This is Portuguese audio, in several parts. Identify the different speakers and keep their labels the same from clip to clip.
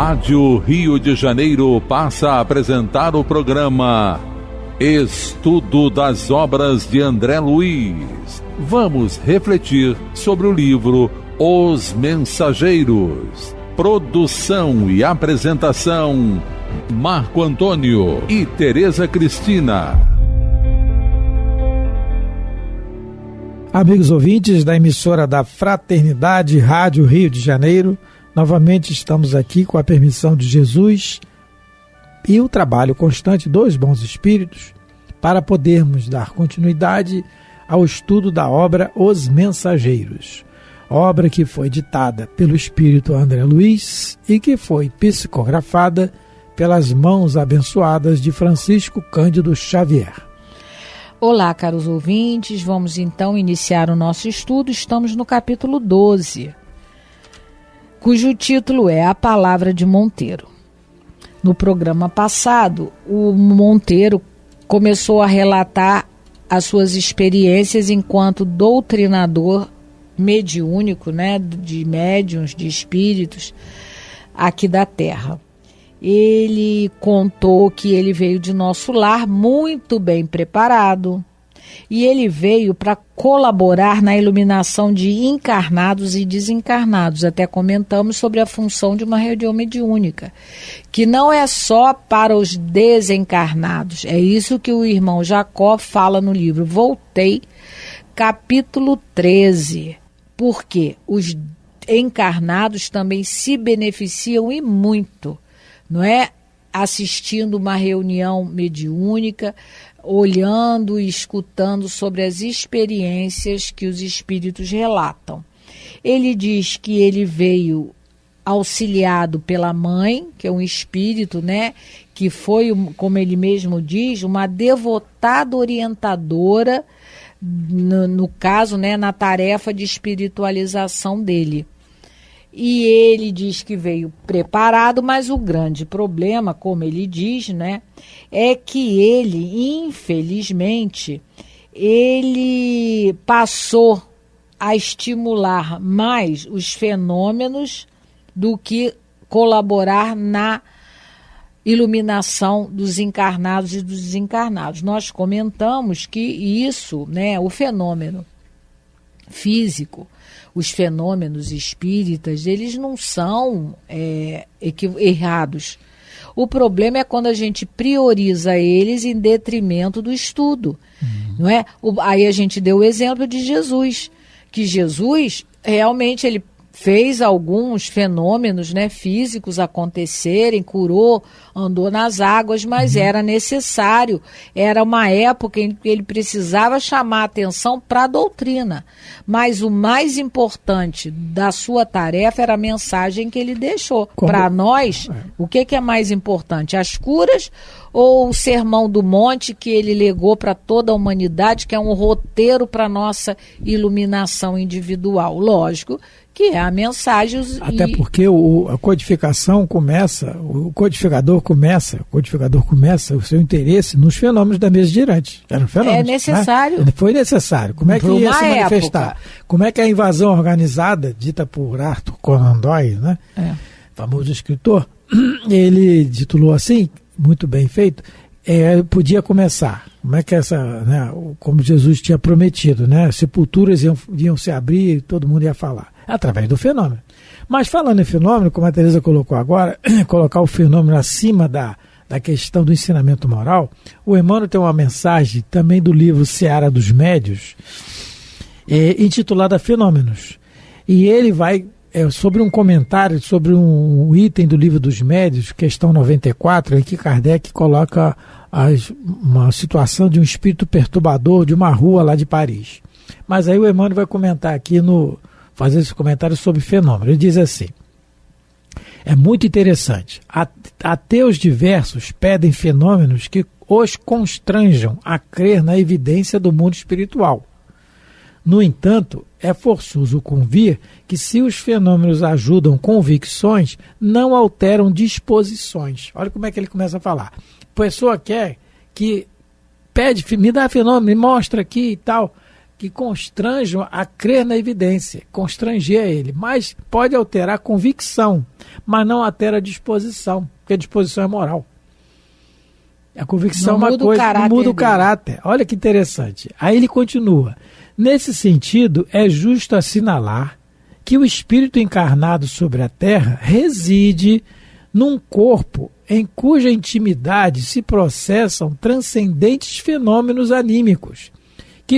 Speaker 1: Rádio Rio de Janeiro passa a apresentar o programa Estudo das Obras de André Luiz. Vamos refletir sobre o livro Os Mensageiros. Produção e apresentação, Marco Antônio e Tereza Cristina.
Speaker 2: Amigos ouvintes da emissora da Fraternidade Rádio Rio de Janeiro, novamente estamos aqui com a permissão de Jesus e o trabalho constante dos bons espíritos para podermos dar continuidade ao estudo da obra Os Mensageiros, obra que foi ditada pelo espírito André Luiz e que foi psicografada pelas mãos abençoadas de Francisco Cândido Xavier.
Speaker 3: Olá, caros ouvintes, vamos então iniciar o nosso estudo. Estamos no capítulo 12, cujo título é A Palavra de Monteiro. No programa passado, o Monteiro começou a relatar as suas experiências enquanto doutrinador mediúnico, de médiuns, de espíritos aqui da Terra. Ele contou que ele veio de nosso lar muito bem preparado e ele veio para colaborar na iluminação de encarnados e desencarnados. Até comentamos sobre a função de uma reunião mediúnica, que não é só para os desencarnados. É isso que o irmão Jacó fala no livro Voltei, capítulo 13. Porque os encarnados também se beneficiam e muito, não é? Assistindo uma reunião mediúnica, olhando e escutando sobre as experiências que os espíritos relatam. Ele diz que ele veio auxiliado pela mãe, que é um espírito, que foi, como ele mesmo diz, uma devotada orientadora, no caso, na tarefa de espiritualização dele. E ele diz que veio preparado, mas o grande problema, como ele diz, é que ele, infelizmente, ele passou a estimular mais os fenômenos do que colaborar na iluminação dos encarnados e dos desencarnados. Nós comentamos que isso, o fenômeno físico, os fenômenos espíritas, eles não são errados. O problema é quando a gente prioriza eles em detrimento do estudo, não é? Aí a gente deu o exemplo de Jesus, que Jesus realmente ele fez alguns fenômenos físicos acontecerem, curou, andou nas águas, mas era necessário, era uma época em que ele precisava chamar a atenção para a doutrina. Mas o mais importante da sua tarefa era a mensagem que ele deixou. Para nós, o que é mais importante? As curas ou o Sermão do Monte que ele legou para toda a humanidade, que é um roteiro para a nossa iluminação individual? Lógico que é a mensagem.
Speaker 2: Até porque a codificação começa, o codificador começa o seu interesse nos fenômenos da mesa girante. Eram fenômenos.
Speaker 3: É necessário.
Speaker 2: Foi necessário. Como é que ia se manifestar? Época. Como é que a invasão organizada, dita por Arthur Conan Doyle, famoso escritor, ele titulou assim, muito bem feito, podia começar. Como é que como Jesus tinha prometido, sepulturas iam se abrir e todo mundo ia falar. Através do fenômeno. Mas falando em fenômeno, como a Tereza colocou agora, colocar o fenômeno acima da questão do ensinamento moral, o Emmanuel tem uma mensagem também do livro Seara dos Médios, intitulada Fenômenos. E ele vai sobre um comentário, sobre um item do livro dos Médios, questão 94, em que Kardec coloca uma situação de um espírito perturbador de uma rua lá de Paris. Mas aí o Emmanuel vai comentar aqui, fazer esse comentário sobre fenômeno. Ele diz assim: é muito interessante. Ateus diversos pedem fenômenos que os constranjam a crer na evidência do mundo espiritual. No entanto, é forçoso convir que se os fenômenos ajudam convicções, não alteram disposições. Olha como é que ele começa a falar. A pessoa quer que pede, me dá fenômeno, me mostra aqui e tal, que constranjam a crer na evidência, constranger ele, mas pode alterar a convicção, mas não altera a disposição, porque a disposição é moral. A convicção é uma coisa, não muda o caráter. Olha que interessante. Aí ele continua. Nesse sentido, é justo assinalar que o espírito encarnado sobre a Terra reside num corpo em cuja intimidade se processam transcendentes fenômenos anímicos, que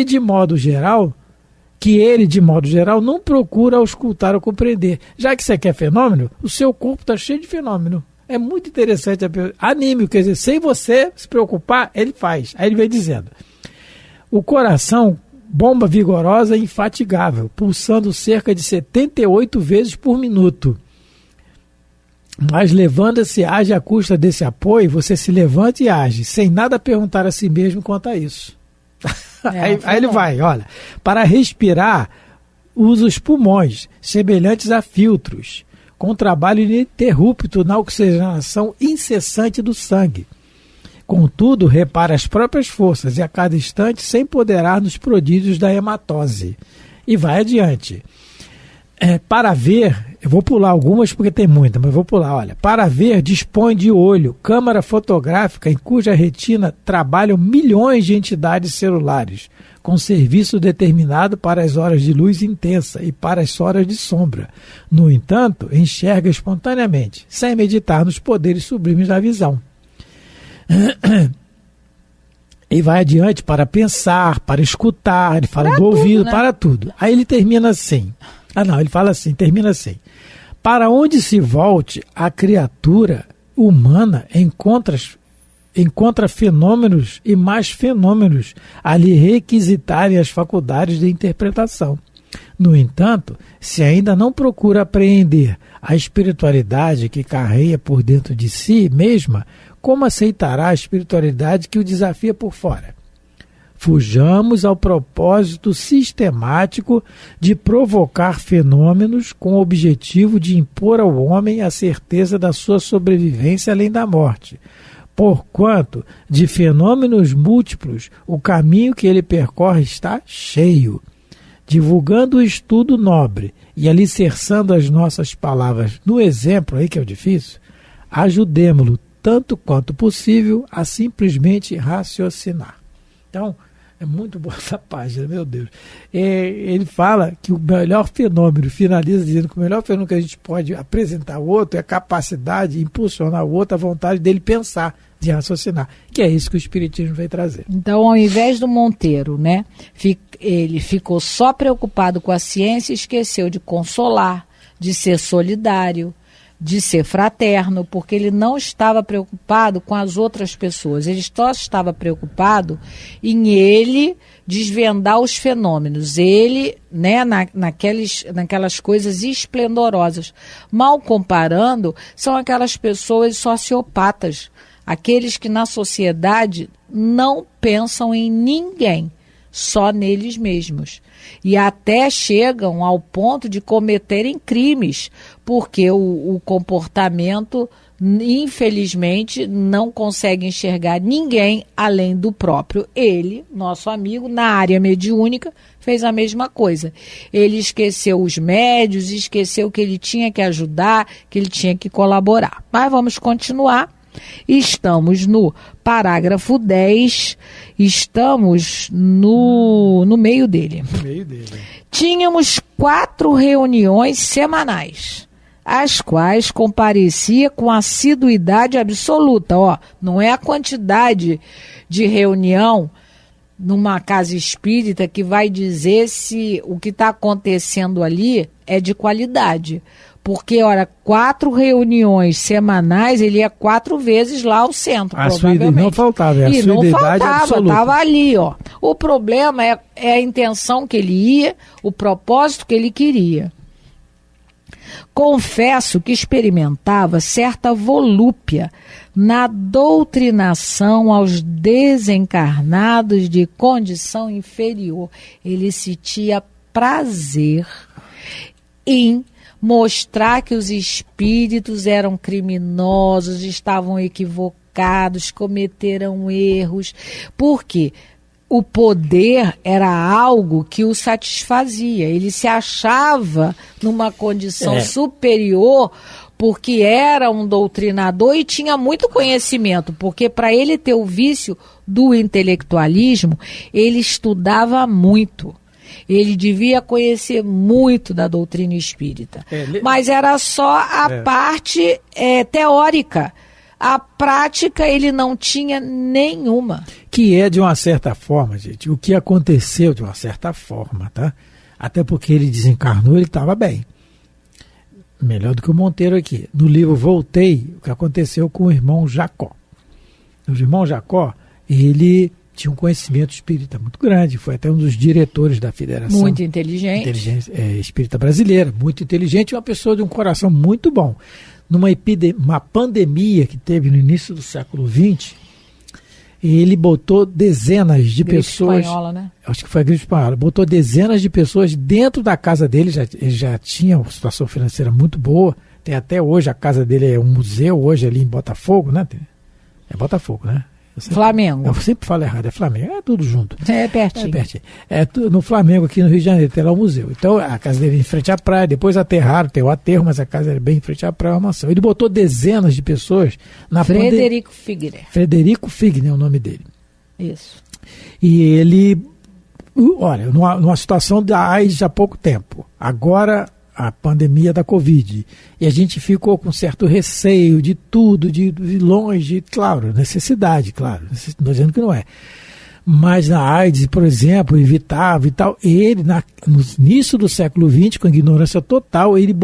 Speaker 2: ele, de modo geral, não procura auscultar ou compreender. Já que você quer fenômeno, o seu corpo está cheio de fenômeno. É muito interessante. Anímico, quer dizer, sem você se preocupar, ele faz. Aí ele vem dizendo, o coração, bomba vigorosa e infatigável, pulsando cerca de 78 vezes por minuto. Mas levanta-se, age à custa desse apoio, você se levanta e age, sem nada perguntar a si mesmo quanto a isso. Aí ele vai, olha, para respirar, usa os pulmões, semelhantes a filtros, com trabalho ininterrupto na oxigenação incessante do sangue. Contudo, repara as próprias forças e a cada instante sem poderar nos prodígios da hematose. E vai adiante. Para ver, eu vou pular algumas porque tem muita, mas vou pular, olha. Para ver, dispõe de olho, câmara fotográfica em cuja retina trabalham milhões de entidades celulares, com serviço determinado para as horas de luz intensa e para as horas de sombra. No entanto, enxerga espontaneamente, sem meditar nos poderes sublimes da visão. E vai adiante para pensar, para escutar, ele fala do ouvido, para tudo. Aí ele termina assim. Ele fala assim, termina assim. Para onde se volte, a criatura humana encontra fenômenos e mais fenômenos a lhe requisitarem as faculdades de interpretação. No entanto, se ainda não procura apreender a espiritualidade que carrega por dentro de si mesma, como aceitará a espiritualidade que o desafia por fora? Fujamos ao propósito sistemático de provocar fenômenos com o objetivo de impor ao homem a certeza da sua sobrevivência além da morte. Porquanto, de fenômenos múltiplos, o caminho que ele percorre está cheio. Divulgando o estudo nobre e alicerçando as nossas palavras no exemplo, aí que é o difícil, ajudemo-lo tanto quanto possível a simplesmente raciocinar. Então, é muito boa essa página, meu Deus. Ele fala que o melhor fenômeno, finaliza dizendo que o melhor fenômeno que a gente pode apresentar ao outro é a capacidade de impulsionar o outro, a vontade dele pensar, de raciocinar, que é isso que o Espiritismo vai trazer.
Speaker 3: Então, ao invés do Monteiro, né, ele ficou só preocupado com a ciência e esqueceu de consolar, de ser solidário, de ser fraterno, porque ele não estava preocupado com as outras pessoas, ele só estava preocupado em ele desvendar os fenômenos, ele, né, naquelas coisas esplendorosas. Mal comparando, são aquelas pessoas sociopatas, aqueles que na sociedade não pensam em ninguém, só neles mesmos. E até chegam ao ponto de cometerem crimes, porque o comportamento, infelizmente, não consegue enxergar ninguém além do próprio. Ele, nosso amigo, na área mediúnica, fez a mesma coisa. Ele esqueceu os médios, esqueceu que ele tinha que ajudar, que ele tinha que colaborar. Mas vamos continuar. Estamos no parágrafo 10, estamos no meio dele. Tínhamos 4 reuniões semanais, às quais comparecia com assiduidade absoluta. Não é a quantidade de reunião numa casa espírita que vai dizer se o que está acontecendo ali é de qualidade. Porque, 4 reuniões semanais, ele ia 4 vezes lá ao centro, provavelmente.
Speaker 2: Não faltava, a assiduidade absoluta.
Speaker 3: Estava ali, O problema é a intenção que ele ia, o propósito que ele queria. Confesso que experimentava certa volúpia na doutrinação aos desencarnados de condição inferior. Ele sentia prazer em mostrar que os espíritos eram criminosos, estavam equivocados, cometeram erros. Por quê? o poder era algo que o satisfazia. Ele se achava numa condição superior porque era um doutrinador e tinha muito conhecimento, porque para ele ter o vício do intelectualismo, ele estudava muito. Ele devia conhecer muito da doutrina espírita. Mas era só a parte teórica. A prática ele não tinha nenhuma.
Speaker 2: Que é, de uma certa forma, gente, o que aconteceu de uma certa forma, tá? Até porque ele desencarnou, ele estava bem. Melhor do que o Monteiro aqui. No livro Voltei, o que aconteceu com o irmão Jacó. O irmão Jacó, ele tinha um conhecimento espírita muito grande, foi até um dos diretores da Federação.
Speaker 3: Muito inteligente.
Speaker 2: Espírita brasileira, muito inteligente e uma pessoa de um coração muito bom. Uma pandemia que teve no início do século XX, ele botou dezenas de pessoas...
Speaker 3: Gripe espanhola, né?
Speaker 2: Acho que foi a gripe espanhola. Botou dezenas de pessoas dentro da casa dele, ele já tinha uma situação financeira muito boa, tem até hoje, a casa dele é um museu, hoje ali em Botafogo, né? É Botafogo, né?
Speaker 3: Flamengo.
Speaker 2: Eu sempre falo errado, é Flamengo, é tudo junto.
Speaker 3: É pertinho.
Speaker 2: No Flamengo, aqui no Rio de Janeiro, tem lá o museu. Então, a casa dele é em frente à praia, depois aterraram, tem o aterro, mas a casa é bem em frente à praia, é uma mansão. Ele botou dezenas de pessoas na
Speaker 3: Frederico Figner.
Speaker 2: Frederico Figner é o nome dele.
Speaker 3: Isso.
Speaker 2: E ele, olha, numa situação da AIDS há pouco tempo, agora a pandemia da Covid, e a gente ficou com certo receio de tudo, de longe, claro, necessidade, claro, não estou dizendo que não é, mas na AIDS, por exemplo, evitava e tal, ele, no início do século XX, com ignorância total, ele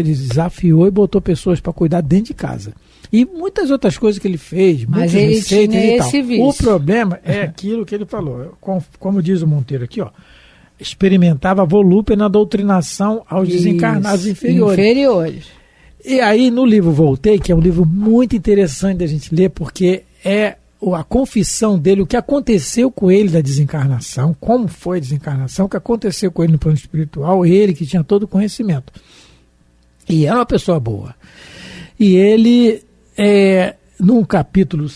Speaker 2: desafiou e botou pessoas para cuidar dentro de casa. E muitas outras coisas que ele fez,
Speaker 3: mas ele tinha esse vício.
Speaker 2: O problema é aquilo que ele falou, como diz o Monteiro aqui, ó, experimentava volúpia na doutrinação aos desencarnados inferiores. E aí no livro Voltei, que é um livro muito interessante da gente ler, porque é a confissão dele, o que aconteceu com ele da desencarnação, como foi a desencarnação, o que aconteceu com ele no plano espiritual, ele que tinha todo o conhecimento. E era uma pessoa boa. E ele, no capítulo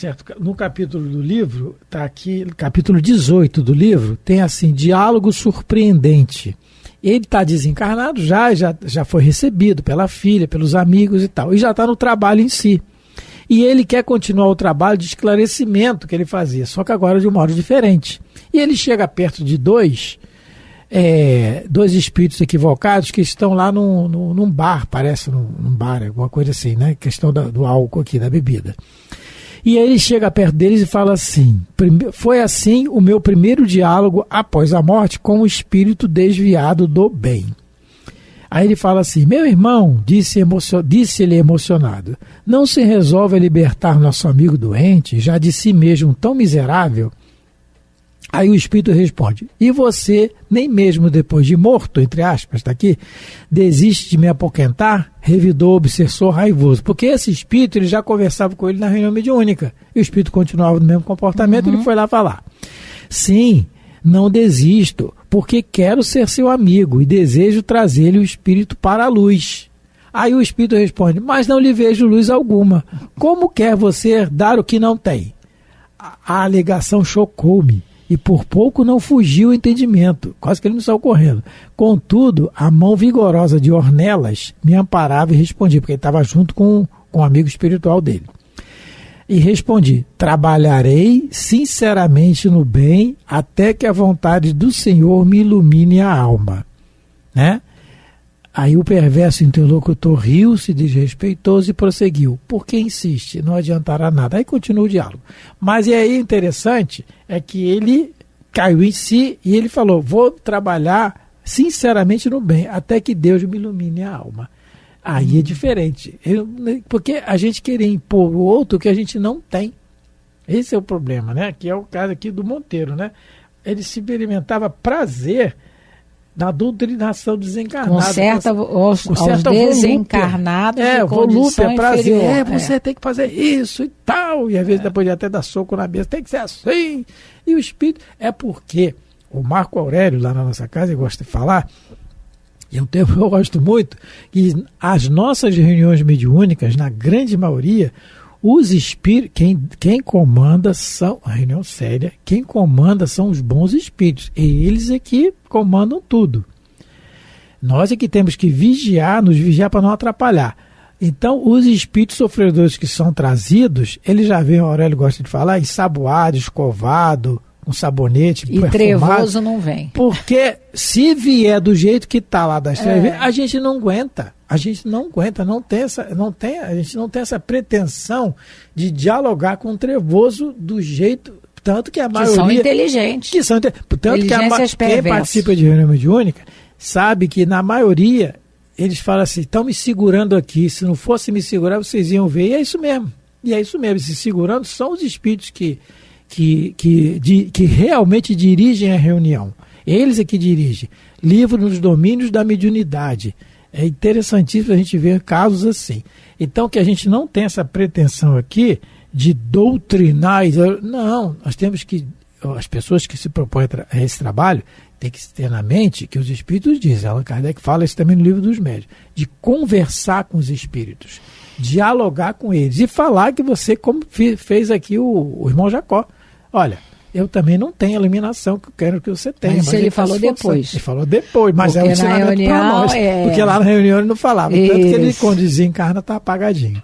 Speaker 2: do livro, está aqui, capítulo 18 do livro, tem assim, diálogo surpreendente. Ele está desencarnado, já foi recebido pela filha, pelos amigos e tal, e já está no trabalho em si. E ele quer continuar o trabalho de esclarecimento que ele fazia, só que agora de um modo diferente. E ele chega perto de dois espíritos equivocados que estão lá num bar, parece num bar, alguma coisa assim, né? Questão do álcool aqui, da bebida. E aí ele chega perto deles e fala assim: foi assim o meu primeiro diálogo após a morte com o espírito desviado do bem. Aí ele fala assim: meu irmão, disse ele emocionado, não se resolve a libertar nosso amigo doente, já de si mesmo tão miserável? Aí o espírito responde: e você, nem mesmo depois de morto, entre aspas, está aqui, desiste de me apoquentar? Revidou o obsessor raivoso. Porque esse espírito, ele já conversava com ele na reunião mediúnica. E o espírito continuava no mesmo comportamento, ele foi lá falar: sim, não desisto, porque quero ser seu amigo e desejo trazer-lhe o espírito para a luz. Aí o espírito responde: mas não lhe vejo luz alguma. Como quer você dar o que não tem? A alegação chocou-me. E por pouco não fugiu o entendimento, quase que ele não saiu correndo. Contudo, a mão vigorosa de Ornelas me amparava e respondi, porque ele estava junto com o amigo espiritual dele. E respondi: trabalharei sinceramente no bem até que a vontade do Senhor me ilumine a alma. Né? Aí o perverso interlocutor riu-se desrespeitoso e prosseguiu: por que insiste? Não adiantará nada. Aí continua o diálogo. Mas e aí interessante é que ele caiu em si e ele falou: vou trabalhar sinceramente no bem, até que Deus me ilumine a alma. Aí é diferente. Porque a gente querer impor o outro que a gente não tem. Esse é o problema, né? Que é o caso aqui do Monteiro, né? Ele experimentava prazer na doutrinação desencarnada.
Speaker 3: Aos desencarnados de
Speaker 2: volúpia, prazer.
Speaker 3: Inferior.
Speaker 2: Você tem que fazer isso e tal. E às vezes depois de até dar soco na mesa, tem que ser assim. E o espírito... É porque o Marco Aurélio, lá na nossa casa, ele gosta de falar, e é um termo que eu gosto muito, que as nossas reuniões mediúnicas, na grande maioria, Os espíritos, quem comanda são, a reunião séria, quem comanda são os bons espíritos. E eles é que comandam tudo. Nós é que temos que nos vigiar para não atrapalhar. Então, os espíritos sofredores que são trazidos, eles já vêm, o Aurélio gosta de falar, ensaboado, escovado, um sabonete
Speaker 3: e perfumado. Trevoso não vem.
Speaker 2: Porque se vier do jeito que está lá das trevas, a gente não aguenta. A gente não aguenta, a gente não tem essa pretensão de dialogar com o trevoso do jeito, tanto que a maioria...
Speaker 3: Que são inteligentes.
Speaker 2: Tanto que quem participa de reunião mediúnica sabe que na maioria eles falam assim, estão me segurando aqui, se não fosse me segurar vocês iam ver, e é isso mesmo. Se segurando são os espíritos que realmente dirigem a reunião. Eles é que dirigem. Livro nos domínios da mediunidade. É interessantíssimo a gente ver casos assim. Então, que a gente não tem essa pretensão aqui de doutrinar. Não, nós temos que... As pessoas que se propõem a esse trabalho têm que ter na mente que os espíritos dizem. Allan Kardec fala isso também no Livro dos Médiuns. De conversar com os espíritos. Dialogar com eles. E falar que você, como fez aqui o irmão Jacó. Olha... Eu também não tenho a iluminação que eu quero que você tenha.
Speaker 3: Mas ele falou depois.
Speaker 2: Ele falou depois, mas
Speaker 3: porque
Speaker 2: é um ensinamento para nós. Porque lá na reunião ele não falava. Isso. Tanto que ele, quando desencarna, está apagadinho.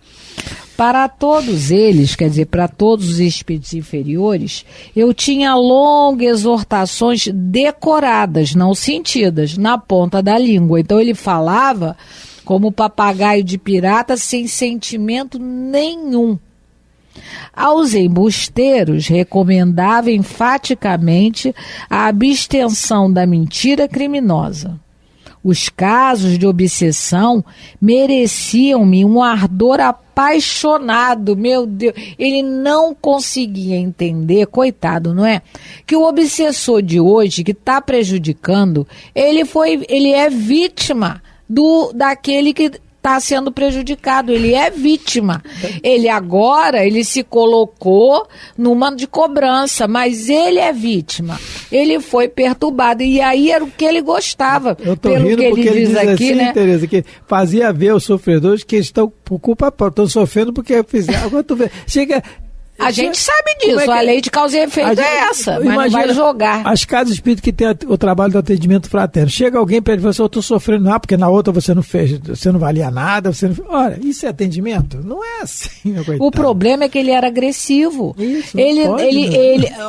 Speaker 3: Para todos eles, quer dizer, para todos os espíritos inferiores, eu tinha longas exortações decoradas, não sentidas, na ponta da língua. Então ele falava como papagaio de pirata, sem sentimento nenhum. Aos embusteiros, recomendava enfaticamente a abstenção da mentira criminosa. Os casos de obsessão mereciam-me um ardor apaixonado, meu Deus. Ele não conseguia entender, coitado, não é? Que o obsessor de hoje, que está prejudicando, ele é vítima daquele que está sendo prejudicado, ele é vítima. Ele se colocou numa de cobrança, mas ele é vítima. Ele foi perturbado, e aí era o que ele gostava.
Speaker 2: Eu tô rindo que ele diz aqui, assim, né? Tereza, que fazia ver os sofredores que estão por culpa própria, estão sofrendo porque fizeram. Agora tu vê, chega...
Speaker 3: A gente sabe disso, a lei de causa e efeito é essa, mas não vai jogar.
Speaker 2: As casas espíritas que tem o trabalho do atendimento fraterno. Chega alguém para ele e fala assim, eu estou sofrendo, porque na outra você não fez, você não valia nada, você não... Olha, isso é atendimento? Não é assim, meu coitado.
Speaker 3: O problema é que ele era agressivo.
Speaker 2: Isso,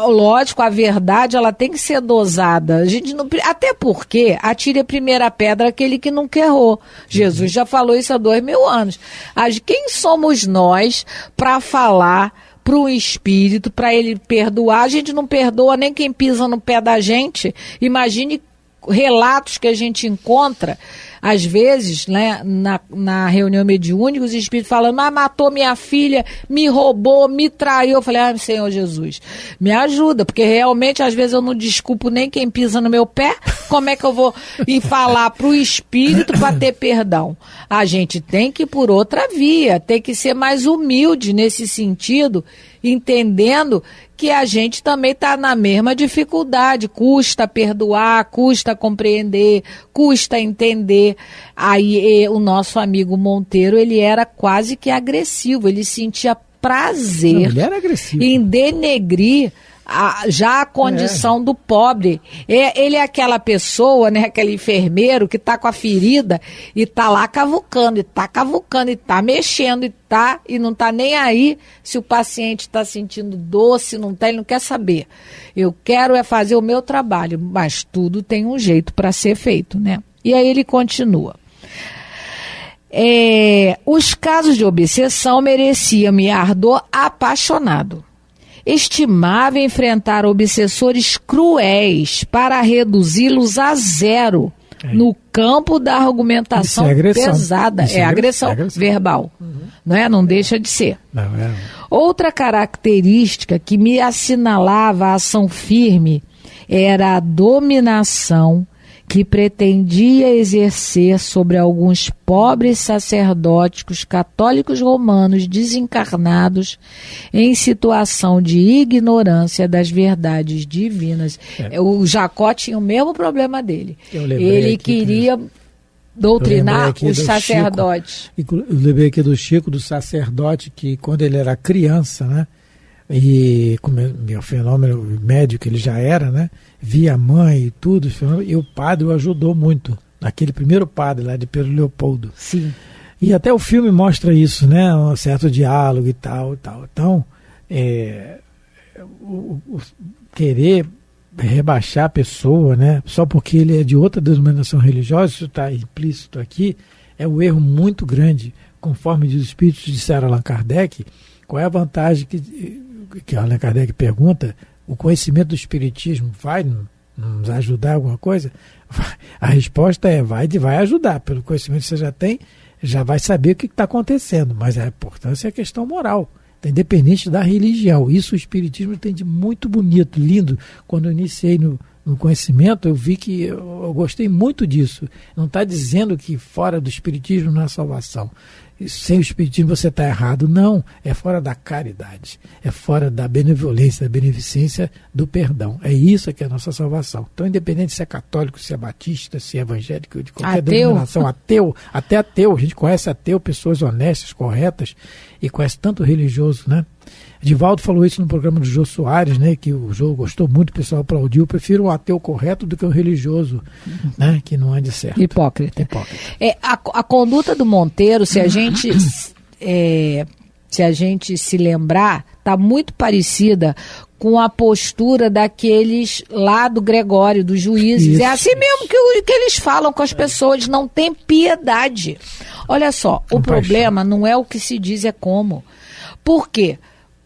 Speaker 3: lógico, a verdade, ela tem que ser dosada. A gente não, até porque atire a primeira pedra aquele que nunca errou. Jesus já falou isso há 2000 anos. Quem somos nós para falar para o espírito, para ele perdoar? A gente não perdoa nem quem pisa no pé da gente. Imagine relatos que a gente encontra, às vezes, né, na reunião mediúnica, os espíritos falando, matou minha filha, me roubou, me traiu. Eu falei, Senhor Jesus, me ajuda, porque realmente às vezes eu não desculpo nem quem pisa no meu pé. Como é que eu vou ir falar para o espírito para ter perdão? A gente tem que ir por outra via, tem que ser mais humilde nesse sentido, entendendo que a gente também está na mesma dificuldade, custa perdoar, custa compreender, custa entender. Aí o nosso amigo Monteiro, ele era quase que agressivo, ele sentia prazer em denegrir já a condição do pobre. Ele é aquela pessoa, né, aquele enfermeiro que está com a ferida e está lá cavucando, e está mexendo, e não está nem aí se o paciente está sentindo dor, se não está, ele não quer saber. Eu quero fazer o meu trabalho, mas tudo tem um jeito para ser feito, né? E aí ele continua. Os casos de obsessão mereciam-me ardor apaixonado. Estimava enfrentar obsessores cruéis para reduzi-los a zero no campo da argumentação pesada. Agressão verbal. Não é? Não deixa de ser. Outra característica que me assinalava a ação firme era a dominação que pretendia exercer sobre alguns pobres sacerdóticos católicos romanos desencarnados em situação de ignorância das verdades divinas. O Jacó tinha o mesmo problema dele. Ele queria doutrinar os sacerdotes.
Speaker 2: Chico, eu lembrei aqui do Chico, do sacerdote, que quando ele era criança, né? E como o fenômeno médico ele já era, né? Via a mãe e tudo, e o padre o ajudou muito. Aquele primeiro padre lá de Pedro Leopoldo.
Speaker 3: Sim.
Speaker 2: E até o filme mostra isso, né? Um certo diálogo e tal, e tal. Então, querer rebaixar a pessoa, né? Só porque ele é de outra denominação religiosa, isso está implícito aqui, é um erro muito grande. Conforme os espíritos disseram a Allan Kardec, qual é a vantagem que Allan Kardec pergunta? O conhecimento do espiritismo vai nos ajudar alguma coisa? A resposta é vai ajudar. Pelo conhecimento que você já tem, já vai saber o que está acontecendo. Mas a importância é a questão moral, independente da religião. Isso o espiritismo tem de muito bonito, lindo. Quando eu iniciei no conhecimento, eu vi que eu gostei muito disso. Não está dizendo que fora do espiritismo não há salvação. Sem o espiritismo você está errado. Não, é fora da caridade, é fora da benevolência, da beneficência, do perdão. É isso que é a nossa salvação. Então, independente se é católico, se é batista, se é evangélico, de qualquer denominação, até ateu, a gente conhece ateu, pessoas honestas, corretas, e conhece tanto religioso, né? Divaldo falou isso no programa do Jô Soares, né, que o Jô gostou muito, o pessoal aplaudiu. Eu prefiro um ateu correto do que um religioso, né, que não ande certo.
Speaker 3: Hipócrita. A conduta do Monteiro, se a gente se lembrar, está muito parecida com a postura daqueles lá do Gregório, dos juízes. Isso. É assim mesmo que eles falam com as pessoas, não tem piedade. Olha só, o problema não é o que se diz, é como. Por quê?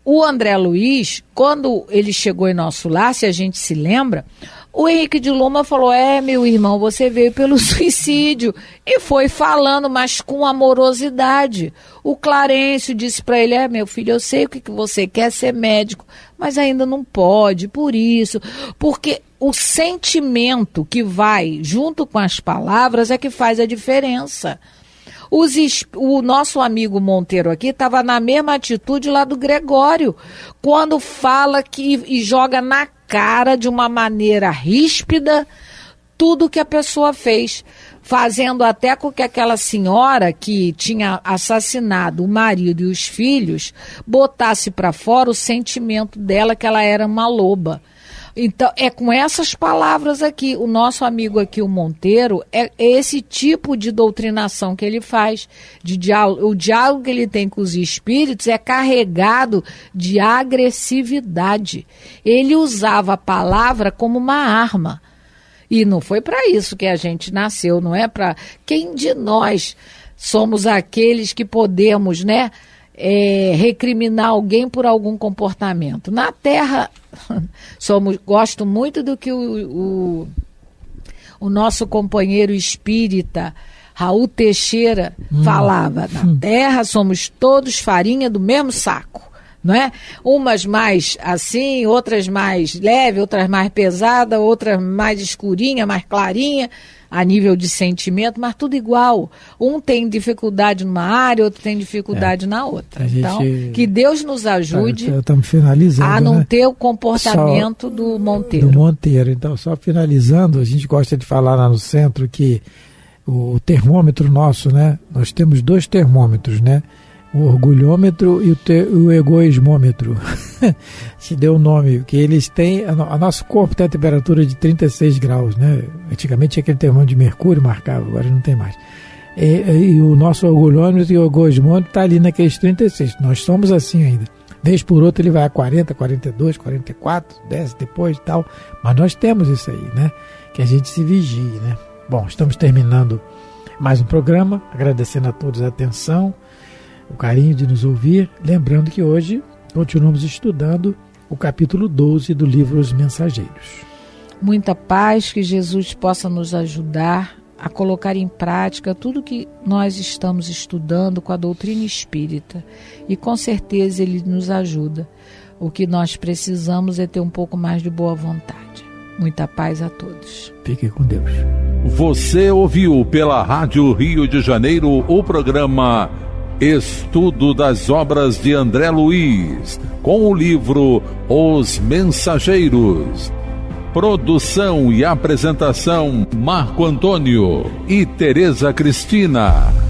Speaker 3: O André Luiz, quando ele chegou em nosso lar, se a gente se lembra, o Henrique de Luma falou, meu irmão, você veio pelo suicídio. E foi falando, mas com amorosidade. O Clarencio disse para ele, meu filho, eu sei o que você quer, ser médico, mas ainda não pode, por isso. Porque o sentimento que vai junto com as palavras é que faz a diferença. O nosso amigo Monteiro aqui estava na mesma atitude lá do Gregório, quando fala e joga na cara de uma maneira ríspida tudo que a pessoa fez, fazendo até com que aquela senhora que tinha assassinado o marido e os filhos botasse para fora o sentimento dela que ela era uma loba. Então, é com essas palavras aqui, o nosso amigo aqui, o Monteiro, é esse tipo de doutrinação que ele faz, o diálogo que ele tem com os espíritos é carregado de agressividade. Ele usava a palavra como uma arma. E não foi para isso que a gente nasceu, não é para... Quem de nós somos aqueles que podemos, né, recriminar alguém por algum comportamento? Na Terra... Gosto muito do que o nosso companheiro espírita Raul Teixeira falava. Na Terra somos todos farinha do mesmo saco, não é? Umas mais assim, outras mais leve, outras mais pesada, outras mais escurinha, mais clarinha, a nível de sentimento, mas tudo igual. Um tem dificuldade numa área, outro tem dificuldade na outra. Então, que Deus nos ajude a não ter o comportamento do Monteiro.
Speaker 2: Então, só finalizando, a gente gosta de falar lá no centro que o termômetro nosso, né? Nós temos 2 termômetros, né? O orgulhômetro e o egoísmômetro. Se deu o nome, que eles têm. O nosso corpo tem a temperatura de 36 graus, né? Antigamente tinha aquele termômetro de mercúrio marcava, agora não tem mais. E o nosso orgulhômetro e o egoísmômetro está ali naqueles 36. Nós somos assim ainda. Vez por outra ele vai a 40, 42, 44, desce depois e tal. Mas nós temos isso aí, né? Que a gente se vigie, né? Bom, estamos terminando mais um programa, agradecendo a todos a atenção, o carinho de nos ouvir, lembrando que hoje continuamos estudando o capítulo 12 do livro Os Mensageiros.
Speaker 3: Muita paz, que Jesus possa nos ajudar a colocar em prática tudo que nós estamos estudando com a doutrina espírita, e com certeza Ele nos ajuda. O que nós precisamos é ter um pouco mais de boa vontade. Muita paz a todos.
Speaker 2: Fique com Deus.
Speaker 1: Você ouviu pela Rádio Rio de Janeiro o programa Estudo das Obras de André Luiz, com o livro Os Mensageiros. Produção e apresentação: Marco Antônio e Tereza Cristina.